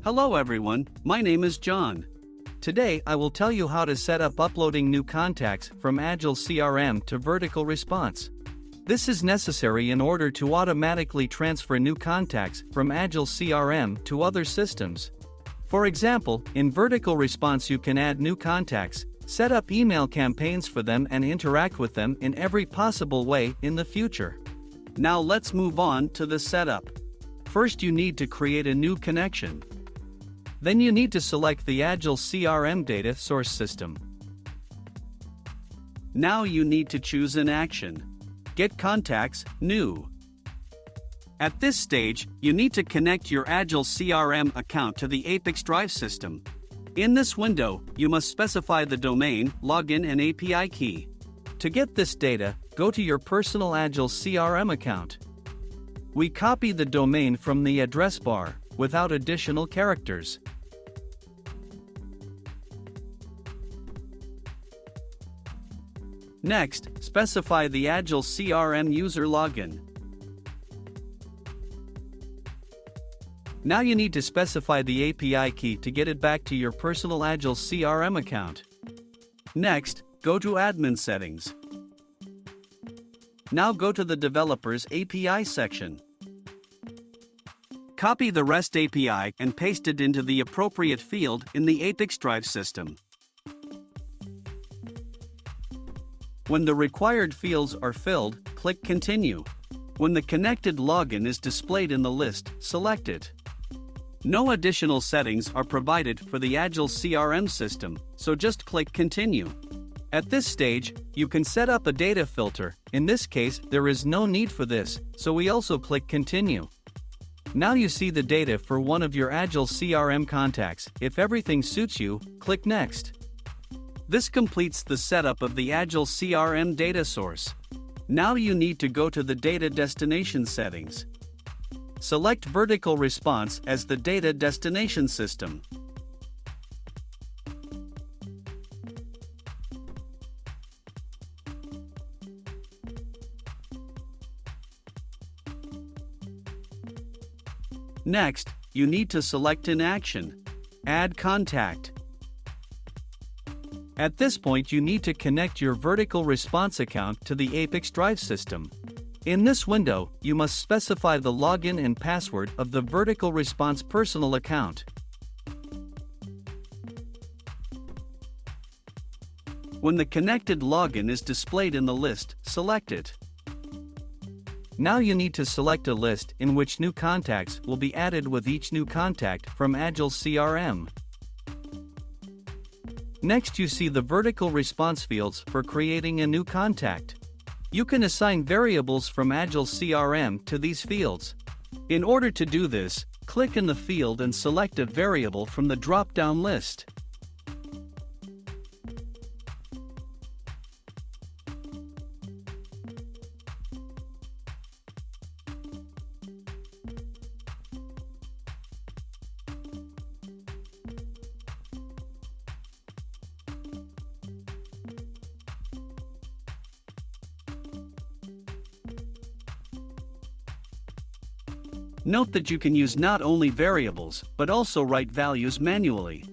Hello everyone, my name is John. Today I will tell you how to set up uploading new contacts from Agile CRM to VerticalResponse. This is necessary in order to automatically transfer new contacts from Agile CRM to other systems. For example, in VerticalResponse you can add new contacts, set up email campaigns for them and interact with them in every possible way in the future. Now let's move on to the setup. First you need to create a new connection. Then you need to select the Agile CRM data source system. Now you need to choose an action. Get contacts, new. At this stage, you need to connect your Agile CRM account to the ApiX-Drive system. In this window, you must specify the domain, login and API key. To get this data, go to your personal Agile CRM account. We copy the domain from the address bar, without additional characters. Next, specify the Agile CRM user login. Now you need to specify the API key to get it back to your personal Agile CRM account. Next, go to Admin Settings. Now go to the Developers API section. Copy the REST API and paste it into the appropriate field in the ApiX-Drive system. When the required fields are filled, click Continue. When the connected login is displayed in the list, select it. No additional settings are provided for the Agile CRM system, so just click Continue. At this stage, you can set up a data filter. In this case, there is no need for this, so we also click Continue. Now you see the data for one of your Agile CRM contacts. If everything suits you, click Next. This completes the setup of the Agile CRM data source. Now you need to go to the data destination settings. Select VerticalResponse as the data destination system. Next, you need to select an action. Add contact. At this point you need to connect your VerticalResponse account to the ApiX-Drive system. In this window, you must specify the login and password of the VerticalResponse personal account. When the connected login is displayed in the list, select it. Now you need to select a list in which new contacts will be added with each new contact from Agile CRM. Next you see the VerticalResponse fields for creating a new contact. You can assign variables from Agile CRM to these fields. In order to do this, click in the field and select a variable from the drop-down list. Note that you can use not only variables, but also write values manually.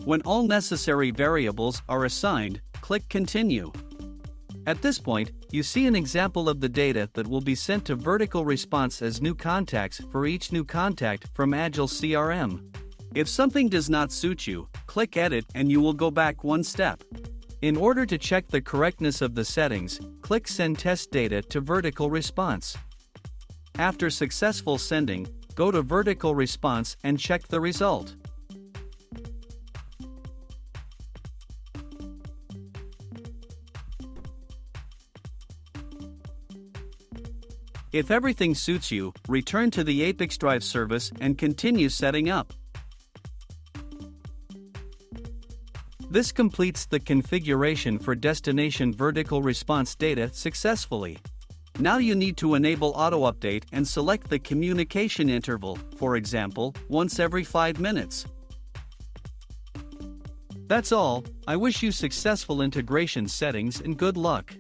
When all necessary variables are assigned, click Continue. At this point, you see an example of the data that will be sent to VerticalResponse as new contacts for each new contact from Agile CRM. If something does not suit you, click Edit and you will go back one step. In order to check the correctness of the settings, click Send Test Data to VerticalResponse. After successful sending, go to Vertical Response and check the result. If everything suits you, return to the ApiX-Drive service and continue setting up. This completes the configuration for destination vertical response data successfully. Now you need to enable auto-update and select the communication interval, for example, once every 5 minutes. That's all. I wish you successful integration settings and good luck.